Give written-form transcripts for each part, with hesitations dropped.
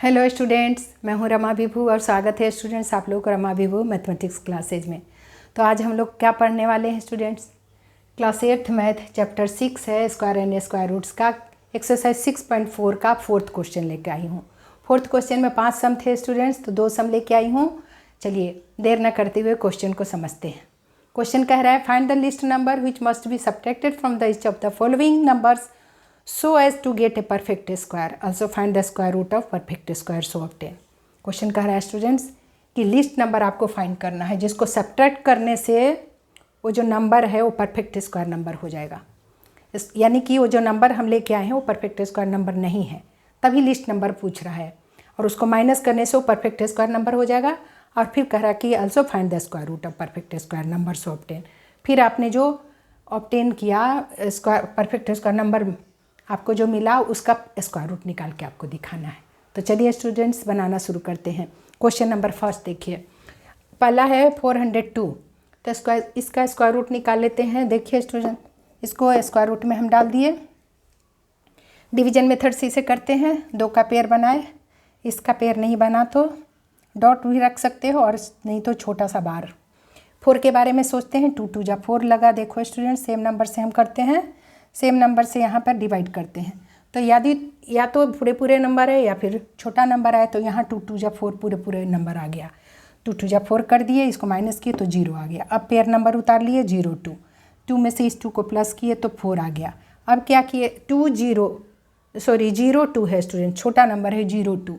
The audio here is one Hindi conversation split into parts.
हेलो स्टूडेंट्स, मैं हूं रमा विभू और स्वागत है स्टूडेंट्स आप लोग को रमा विभू मैथमेटिक्स क्लासेज में। तो आज हम लोग क्या पढ़ने वाले हैं students? Class 8th math chapter 6 है स्क्वायर एंड स्क्वायर रूट्स का एक्सरसाइज 6.4 का 4th क्वेश्चन लेके आई हूँ। 4th क्वेश्चन में 5 सम थे स्टूडेंट्स, तो 2 सम लेके आई हूँ। चलिए देर न करते हुए क्वेश्चन को समझते हैं। क्वेश्चन कह रहा है find the list number which must be subtracted from the each of the following numbers so as to get a perfect square, also find the square root of perfect square so obtain। Question कह रहा है स्टूडेंट्स कि लिस्ट नंबर आपको फाइंड करना है जिसको सब्ट्रैक्ट करने से वो जो नंबर है वो परफेक्ट स्क्वायर नंबर हो जाएगा। यानी कि वो जो नंबर हम लेके आए हैं वो परफेक्ट स्क्वायर नंबर नहीं है, तभी लिस्ट नंबर पूछ रहा है और उसको माइनस करने से वो परफेक्ट स्क्वायर नंबर हो जाएगा। और फिर कह रहा है कि also find the square root of perfect square number so obtain. फिर आपने जो ऑब्टेन किया स्क्वायर परफेक्ट स्क्वायर नंबर आपको जो मिला उसका स्क्वायर रूट निकाल के आपको दिखाना है। तो चलिए स्टूडेंट्स बनाना शुरू करते हैं। क्वेश्चन नंबर फर्स्ट देखिए, पहला है 402, तो इसका स्क्वायर रूट निकाल लेते हैं। देखिए स्टूडेंट, इसको स्क्वायर रूट में हम डाल दिए। डिवीजन मेथड से इसे करते हैं, 2 का पेयर बनाए, इसका पेयर नहीं बना तो डॉट भी रख सकते हो और नहीं तो छोटा सा बार। 4 के बारे में सोचते हैं, 2 2 जा 4 लगा। देखो स्टूडेंट, सेम नंबर से हम करते हैं, सेम नंबर से यहाँ पर डिवाइड करते हैं। तो यदि या तो पूरे नंबर है या फिर छोटा नंबर आए तो यहाँ 2 2 जा 4 पूरे नंबर आ गया। 2 2 जा 4 कर दिए, इसको माइनस किए तो 0 आ गया। अब पेयर नंबर उतार लिए 0 2, 2 में से इस 2 को प्लस किए तो 4 आ गया। अब क्या किए 0 2 है स्टूडेंट, छोटा नंबर है 0 2,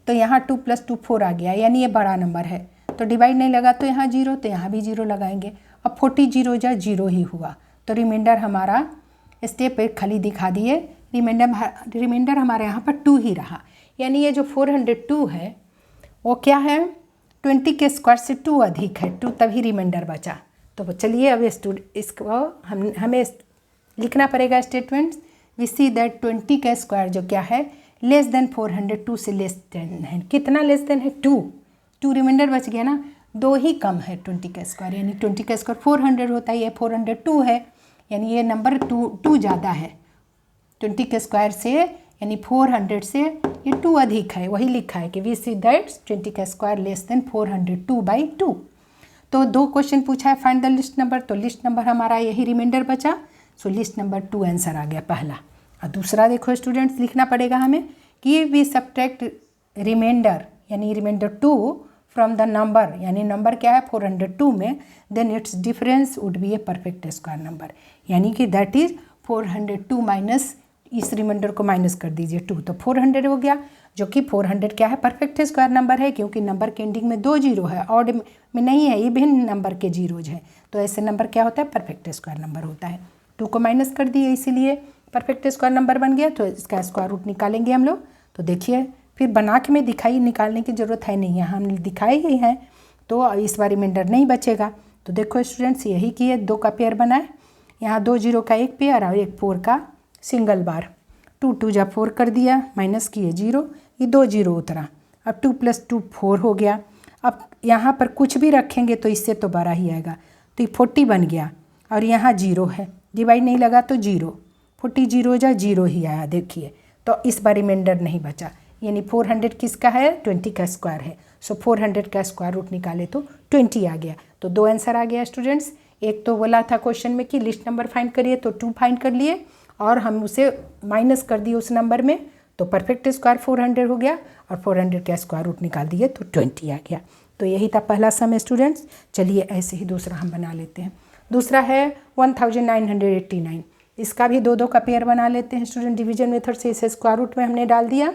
तो यहाँ 2 + 2 4 आ गया, यानी ये बड़ा नंबर है। तो डिवाइड नहीं लगा तो यहाँ 0, तो यहाँ भी 0 लगाएंगे। अब 40 0 जा 0 ही हुआ, तो रिमाइंडर हमारा स्टेप एक खाली दिखा दिए। रिमाइंडर हमारे यहाँ पर 2 ही रहा, यानी ये जो 402 है वो क्या है 20 के स्क्वायर से 2 अधिक है, 2 तभी रिमाइंडर बचा। तो चलिए अब इसको हमें लिखना पड़ेगा स्टेटमेंट। वी सी दैट 20 का स्क्वायर जो क्या है लेस देन 402 से लेस देन है। कितना लेस देन है 2 रिमाइंडर बच गया ना, 2 ही कम है 20 का स्क्वायर, यानी 20 का स्क्वायर 400 होता है, ये 402 है, यानी ये नंबर 2 ज़्यादा है 20 के स्क्वायर से, यानी 400 से ये 2 अधिक है। वही लिखा है कि वी सी दैट 20 का स्क्वायर लेस देन 402/2। तो 2 क्वेश्चन पूछा है फाइंड द लिस्ट नंबर, तो लिस्ट नंबर हमारा यही रिमाइंडर बचा। सो लिस्ट नंबर 2 आंसर आ गया पहला। और दूसरा देखो स्टूडेंट्स, लिखना पड़ेगा हमें कि वी सब्ट्रैक्ट रिमाइंडर, यानी रिमाइंडर 2 फ्रॉम द नंबर, यानी नंबर क्या है 402 में, then it's difference would be a perfect square number, यानी कि दैट इज 402 माइनस इस रिमाइंडर को माइनस कर दीजिए 2, तो 400 हो गया, जो कि 400 क्या है परफेक्ट स्क्वायर नंबर है, क्योंकि नंबर के एंडिंग में 2 0 है, ऑड में नहीं है, इवन नंबर के जीरोज हैं, तो ऐसे नंबर क्या होता है परफेक्ट स्क्वायर नंबर होता है। 2 को माइनस कर दिए इसीलिए परफेक्ट स्क्वायर नंबर बन गया। तो इसका स्क्वायर रूट निकालेंगे हम लोग। तो देखिए फिर बना के में दिखाई निकालने की ज़रूरत है नहीं है, हम दिखाए ही हैं, तो इस बार रिमाइंडर नहीं बचेगा। तो देखो स्टूडेंट्स, यही किए, 2 का पेयर बनाए, यहाँ 2 0 का एक पेयर और एक 4 का सिंगल बार। 2 2 जा 4 कर दिया, माइनस किए 0, ये 2 0 उतरा। अब 2 + 2 4 हो गया। अब यहाँ पर कुछ भी रखेंगे तो इससे तो बड़ा ही आएगा, तो ये 40 बन गया और यहाँ 0 है, डिवाइड नहीं लगा तो 0, 40 0 जा 0 ही आया। देखिए तो इस बार रिमाइंडर नहीं बचा, यानी 400 किसका है 20 का स्क्वायर है। सो 400 का स्क्वायर रूट निकाले तो 20 आ गया। तो 2 आंसर आ गया स्टूडेंट्स। एक तो बोला था क्वेश्चन में कि लिस्ट नंबर फाइंड करिए, तो 2 फाइंड कर लिए और हम उसे माइनस कर दिए उस नंबर में, तो परफेक्ट स्क्वायर 400 हो गया और 400 का स्क्वायर रूट निकाल दिए तो 20 आ गया। तो यही था पहला सम स्टूडेंट्स। चलिए ऐसे ही दूसरा हम बना लेते हैं। दूसरा है 1989, इसका भी 2 2 का पेयर बना लेते हैं स्टूडेंट। डिवीजन मेथड से इसे स्क्वायर रूट में हमने डाल दिया,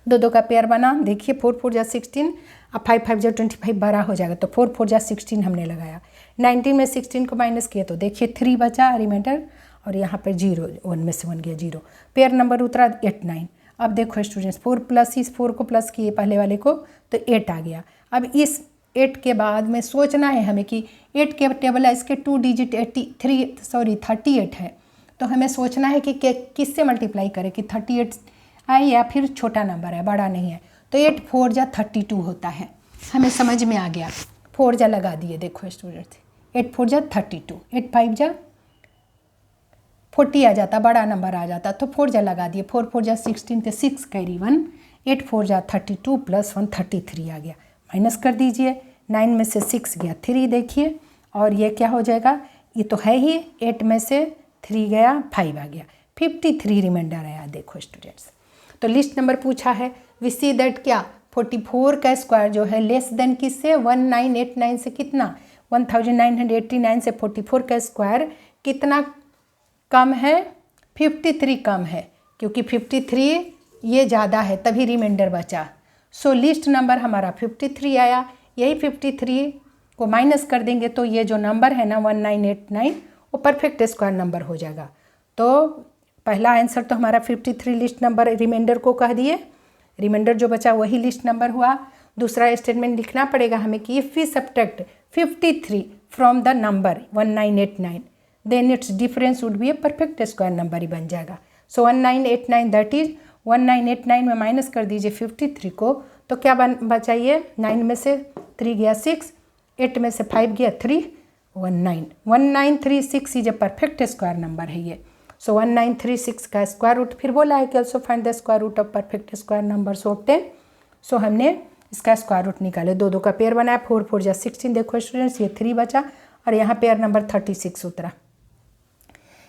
2 2 का पेयर बना। देखिए 4 4 जा 16, अब 5 5 जा 25 बड़ा हो जाएगा, तो 4 4 जा 16 हमने लगाया। 19 में 16 को माइनस किया तो देखिए 3 बचा रिमाइंडर, और यहाँ पर 0 1 में से 1 गया 0। पेयर नंबर उतरा 8 9। अब देखो स्टूडेंट्स 4 प्लस इस 4 को प्लस किए पहले वाले को, तो 8 आ गया। अब इस 8 के बाद में सोचना है हमें कि 8 के टेबल है, इसके 2 डिजिट 38 है, तो हमें सोचना है कि किससे मल्टीप्लाई करें कि 38 आए या फिर छोटा नंबर है, बड़ा नहीं है। तो 8 4 जा 32 होता है, हमें समझ में आ गया। 4 जा लगा दिए, देखो स्टूडेंट्स 8 4 जा 32, 8 5 जा 40 आ जाता, बड़ा नंबर आ जाता, तो 4 जा लगा दिए। 4 4 जा 16 तो 6 कैरी 1, 8 4 जा 32 प्लस 1 33 आ गया, माइनस कर दीजिए। 9 में से 6 गया 3 देखिए, और ये क्या हो जाएगा, ये तो है ही, 8 में से 3 गया 5 आ गया, 53 रिमाइंडर आया। देखो स्टूडेंट्स, तो लिस्ट नंबर पूछा है, वी सी दैट क्या 44 का स्क्वायर जो है लेस देन किससे, 1989 से, कितना 1989 से 44 का स्क्वायर कितना कम है, 53 कम है, क्योंकि 53 ये ज़्यादा है तभी रिमाइंडर बचा। सो लिस्ट नंबर हमारा 53 आया। यही 53 को माइनस कर देंगे तो ये जो नंबर है ना 1989 वो परफेक्ट स्क्वायर नंबर हो जाएगा। तो पहला आंसर तो हमारा 53 लिस्ट नंबर रिमाइंडर को कह दिए, रिमाइंडर जो बचा वही लिस्ट नंबर हुआ। दूसरा स्टेटमेंट लिखना पड़ेगा हमें कि if we subtract 53 from the number 1989 then it's difference would be a perfect square number ही बन जाएगा। सो 1989 दैट इज 1989 में माइनस कर दीजिए 53 को, तो क्या बचाइए, 9 में से 3 गया 6, 8 में से 5 गया 3, 1936 is a perfect square number है ये। सो 1936 का स्क्वायर रूट फिर बोला है कि also find the square root of perfect square number so 10। So हमने इसका स्क्वायर रूट निकाले, 2 2 का पेयर बनाया, 4 4 जा 16। देखो स्टूडेंट्स, ये 3 बचा और यहाँ पेयर नंबर 36 उतरा।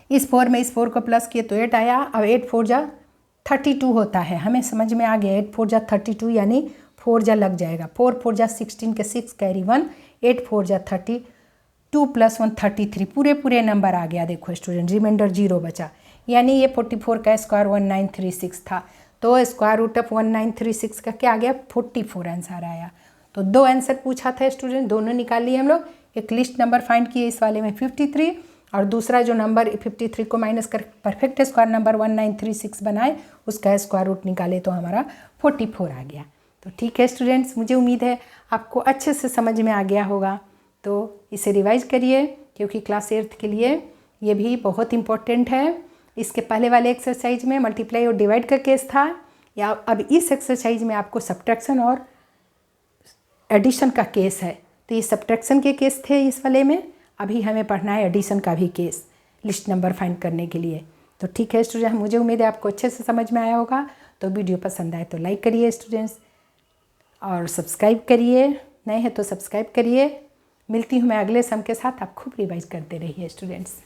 इस 4 में इस 4 को प्लस किए तो 8 आया। अब 8 4 जा 32 होता है, हमें समझ में आ गया। 8 4 जा 32 यानी 4 जा लग जाएगा, 4 4 जा 16 के 6 कैरी 1, 8 4 जा 32 प्लस 1 33, पूरे नंबर आ गया। देखो स्टूडेंट, रिमाइंडर 0 बचा, यानी ये 44 का स्क्वायर 1936 था। तो स्क्वायर रूट ऑफ 1936 का क्या आ गया, 44 आंसर आया। तो 2 आंसर पूछा था स्टूडेंट, दोनों निकाल लिए हम लोग। एक लिस्ट नंबर फाइंड किए इस वाले में 53, और दूसरा जो नंबर 53 को माइनस कर परफेक्ट स्क्वायर नंबर 1936 बनाए, उसका स्क्वायर रूट निकाले तो हमारा 44 आ गया। तो ठीक है स्टूडेंट्स, मुझे उम्मीद है आपको अच्छे से समझ में आ गया होगा। तो इसे रिवाइज करिए, क्योंकि क्लास 8th के लिए ये भी बहुत इम्पोर्टेंट है। इसके पहले वाले एक्सरसाइज में मल्टीप्लाई और डिवाइड का केस था, या अब इस एक्सरसाइज में आपको सब्ट्रैक्शन और एडिशन का केस है। तो ये सब्ट्रैक्शन के केस थे इस वाले में, अभी हमें पढ़ना है एडिशन का भी केस लिस्ट नंबर फाइंड करने के लिए। तो ठीक है स्टूडेंट, मुझे उम्मीद है आपको अच्छे से समझ में आया होगा। तो वीडियो पसंद आए तो लाइक करिए स्टूडेंट्स, और सब्सक्राइब करिए, नए हैं तो सब्सक्राइब करिए। मिलती हूँ मैं अगले सम के साथ, आप खूब रिवाइज करते रहिए स्टूडेंट्स।